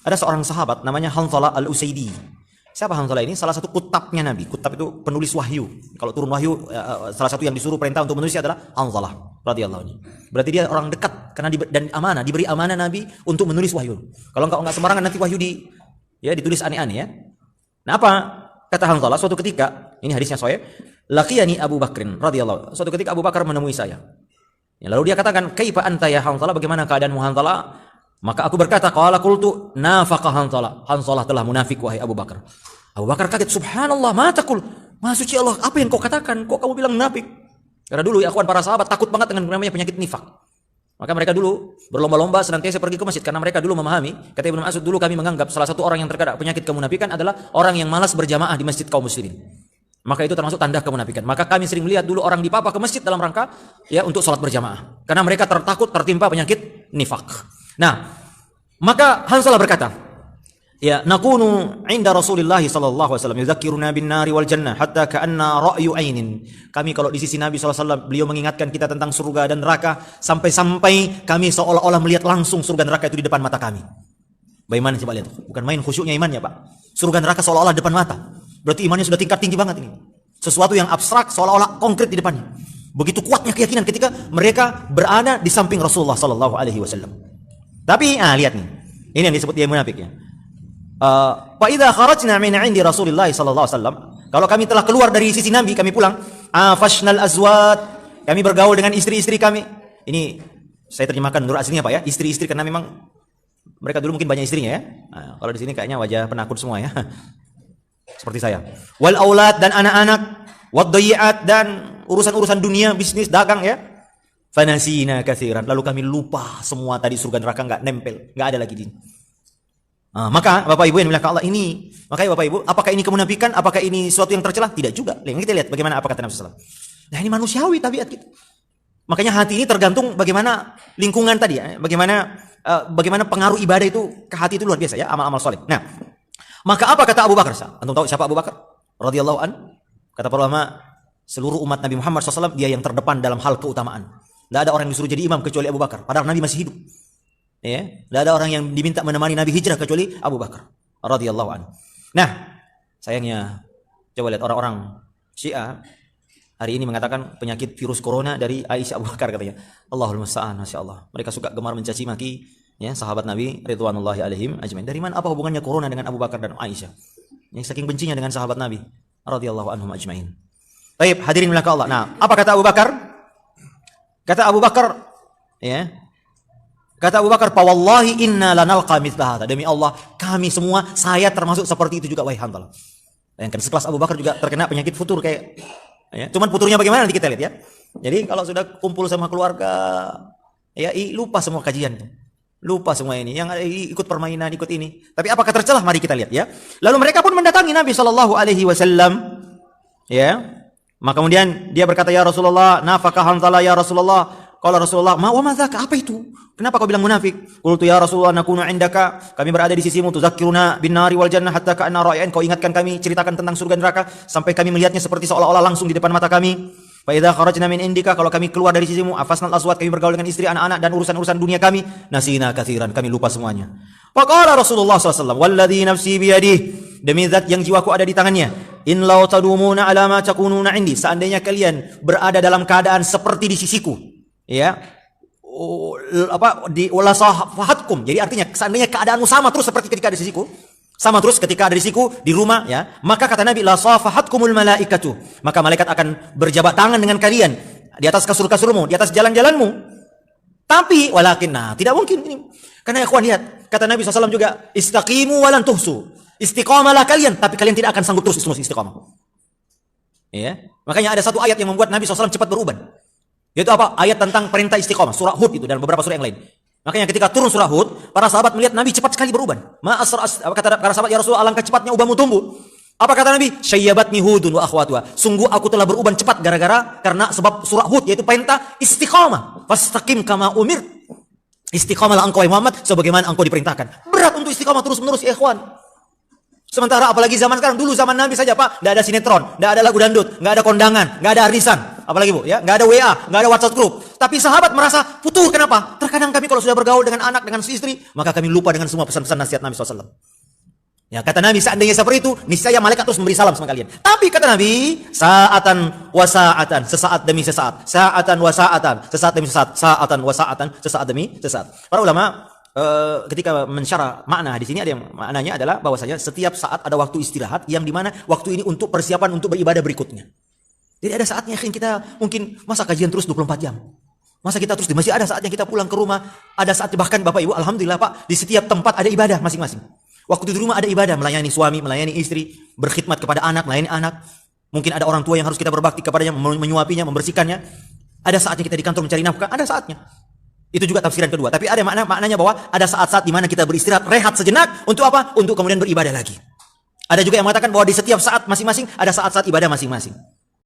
Ada seorang sahabat namanya Hanzalah Al-Usaidi. Siapa Hanzalah ini? Salah satu kutabnya Nabi. Kutab itu penulis wahyu. Kalau turun wahyu, salah satu yang disuruh perintah untuk menulis adalah Hanzalah radhiyallahu anhu. Berarti dia orang dekat karena dan amanah, diberi amanah Nabi untuk menulis wahyu. Kalau enggak sembarangan nanti wahyu ditulis aneh-aneh ya. Nah, apa kata Hanzalah? Suatu ketika, ini hadisnya sahih, laqiyani Abu Bakrin radhiyallahu. Suatu ketika Abu Bakar menemui saya. Ya, lalu dia katakan, "Kaifa anta ya Hanzalah? Bagaimana keadaanmu Hanzalah?" Maka aku berkata, qala qultu nafaqa Hanzalah. Hanzalah telah munafik wahai Abu Bakar. Abu Bakar kaget, subhanallah, ma taqul? Maha suci Allah, apa yang kau katakan? Kok kamu bilang munafik? Karena dulu ya akhwan para sahabat takut banget dengan namanya penyakit nifak. Maka mereka dulu berlomba-lomba senantiasa pergi ke masjid karena mereka dulu memahami, kata Ibnu Mas'ud, dulu kami menganggap salah satu orang yang terkena penyakit kemunafikan adalah orang yang malas berjamaah di masjid kaum muslimin. Maka itu termasuk tanda kemunafikan. Maka kami sering melihat dulu orang dipapa ke masjid dalam rangka ya untuk sholat berjamaah. Karena mereka tertakut tertimpa penyakit nifak. Nah, maka Hanzalah berkata, ya nakunu inda Rasulillah sallallahu alaihi wasallam yuzakkiruna bin nari wal jannah hatta ka'anna ra'yu ainin. Kami kalau di sisi Nabi sallallahu alaihi wasallam beliau mengingatkan kita tentang surga dan neraka sampai-sampai kami seolah-olah melihat langsung surga dan neraka itu di depan mata kami. Bagaimana coba lihat? Bukan main khusyuknya imannya, Pak. Surga neraka seolah-olah depan mata. Berarti imannya sudah tingkat tinggi banget ini. Sesuatu yang abstrak seolah-olah konkret di depannya. Begitu kuatnya keyakinan ketika mereka berada di samping Rasulullah sallallahu alaihi wasallam. Tapi lihat nih. Ini yang disebut dia munafik ya. Fa idza kharajna min 'indi Rasulillah sallallahu alaihi wasallam, kalau kami telah keluar dari sisi Nabi, kami pulang, afashnal azwat, kami bergaul dengan istri-istri kami. Ini saya terjemahkan menurut aslinya Pak ya, istri-istri karena memang mereka dulu mungkin banyak istrinya ya. Nah, kalau di sini kayaknya wajah penakut semua ya. Seperti saya. Wal aulad dan anak-anak, wad dayiat dan urusan-urusan dunia, bisnis, dagang ya. Fanasina katsiran, lalu kami lupa semua tadi surga neraka enggak nempel, enggak ada lagi di. Maka Bapak Ibu yang dimuliakan Allah ini, makanya Bapak Ibu, apakah ini kemunafikan? Apakah ini sesuatu yang tercela? Tidak juga. Yang kita lihat bagaimana apa kata Nabi sallallahu alaihi wasallam. Nah, ini manusiawi tabiat kita. Makanya hati ini tergantung bagaimana lingkungan tadi ya, bagaimana pengaruh ibadah itu ke hati itu luar biasa ya, amal-amal saleh. Nah, maka apa kata Abu Bakar? Antum tahu siapa Abu Bakar? Radhiyallahu an. Kata para ulama, seluruh umat Nabi Muhammad SAW dia yang terdepan dalam hal keutamaan. Tidak ada orang yang disuruh jadi imam kecuali Abu Bakar. Padahal Nabi masih hidup. Ya, tidak ada orang yang diminta menemani Nabi hijrah kecuali Abu Bakar radhiyallahu anhu. Nah, sayangnya coba lihat orang-orang Syiah hari ini mengatakan penyakit virus corona dari Aisyah Abu Bakar katanya. Allahul musta'an, masyaallah. Mereka suka gemar mencaci maki ya sahabat Nabi ridwanullahi alaihim ajmain. Dari mana apa hubungannya corona dengan Abu Bakar dan Aisyah? Yang saking bencinya dengan sahabat Nabi radhiyallahu anhum ajmain. Baik, hadirin mulakan Allah. Nah, apa kata Abu Bakar? Kata Abu Bakar ya. Kata Abu Bakar, "Pa wallahi inna lanalqa mithla hadza." Demi Allah, kami semua, saya termasuk seperti itu juga wahai Hanzalah. Bayangkan sekelas Abu Bakar juga terkena penyakit futur kayak ya. Cuman futurnya bagaimana nanti kita lihat ya. Jadi kalau sudah kumpul sama keluarga ya lupa semua kajian. Lupa semua ini. Yang ikut permainan, ikut ini. Tapi apakah tercelah? Mari kita lihat ya. Lalu mereka pun mendatangi Nabi sallallahu alaihi wasallam ya. Maka kemudian dia berkata, "Ya Rasulullah, nafaqah Hanzalah ya Rasulullah." Qala Rasulullah, "Ma wa madzaka?" Apa itu? Kenapa kau bilang munafik? Qultu ya Rasulullah, nakunu indaka. Kami berada di sisimu, tuzakkiruna bin nari wal jannah hatta ka'anna ra'yan. Kau ingatkan kami, ceritakan tentang surga dan neraka sampai kami melihatnya seperti seolah-olah langsung di depan mata kami. Fa idza kharajna min indika, kalau kami keluar dari sisimu, afasnal aswat, kami bergaul dengan istri, anak-anak dan urusan-urusan dunia kami, nasina katsiran, kami lupa semuanya. Faqala Rasulullah sallallahu alaihi wasallam, "Walladzi nafsi biyadihi," demi zat yang jiwaku ada di tangannya, "in law tadumuna ala ma takununa indi," seandainya kalian berada dalam keadaan seperti di sisiku, ya, di wala sahatkum. Jadi artinya seandainya keadaanmu sama terus seperti ketika ada di sisiku, sama terus ketika ada di siku di rumah ya, maka kata Nabi, la safahatkumul malaikatu, maka malaikat akan berjabat tangan dengan kalian di atas kasur-kasurmu, di atas jalan-jalanmu. Tapi walakin, tidak mungkin ini. Karena ikhwan lihat, kata Nabi SAW juga, istaqimu walan tuhsu. Istiqamalah kalian, tapi kalian tidak akan sanggup terus istiqamah. Ya. Makanya ada satu ayat yang membuat Nabi SAW cepat berubah. Yaitu apa? Ayat tentang perintah istiqamah, surah Hud itu dan beberapa surah yang lain. Makanya ketika turun surah Hud, para sahabat melihat Nabi cepat sekali berubah. Kata para sahabat, ya Rasulullah, alangkah cepatnya ubahmu tumbuh. Apa kata Nabi? Syayyabatni Hudun wa akhwatuha. Sungguh aku telah berubah cepat karena sebab surah Hud, yaitu perintah istiqamah. Fastaqim kama umir. Istiqamalah engkau wahai Muhammad sebagaimana engkau diperintahkan. Berat untuk istiqamah terus-menerus ya ikhwan. Sementara apalagi zaman sekarang, dulu zaman Nabi saja Pak, tidak ada sinetron, tidak ada lagu dangdut, tidak ada kondangan, tidak ada arisan. apalagi Bu, ya, nggak ada WA, nggak ada WhatsApp group. Tapi sahabat merasa futur, kenapa? Terkadang kami kalau sudah bergaul dengan anak, dengan istri, maka kami lupa dengan semua pesan-pesan nasihat Nabi SAW. Ya, kata Nabi, seandainya seperti itu, niscaya malaikat terus memberi salam sama kalian. Tapi kata Nabi, sa'atan wa sa'atan, sesaat demi sesaat. Sa'atan wa sa'atan, sesaat demi sesaat. Sa'atan wa sa'atan, sesaat demi sesaat. Para ulama ketika mensyarah makna di sini ada yang maknanya adalah bahwasanya setiap saat ada waktu istirahat yang dimana waktu ini untuk persiapan untuk beribadah berikutnya. Jadi ada saatnya kita mungkin masa kajian terus 24 jam. Masa kita terus di masjid, ada saatnya kita pulang ke rumah, ada saatnya bahkan Bapak Ibu, alhamdulillah Pak, di setiap tempat ada ibadah masing-masing. Waktu di rumah ada ibadah, melayani suami, melayani istri, berkhidmat kepada anak, melayani anak. Mungkin ada orang tua yang harus kita berbakti kepadanya, menyuapinya, membersihkannya. Ada saatnya kita di kantor mencari nafkah, ada saatnya. Itu juga tafsiran kedua. Tapi ada maknanya bahwa ada saat-saat di mana kita beristirahat, rehat sejenak, untuk apa? Untuk kemudian beribadah lagi. Ada juga yang mengatakan bahwa di setiap saat masing-masing ada saat-saat ibadah masing-masing.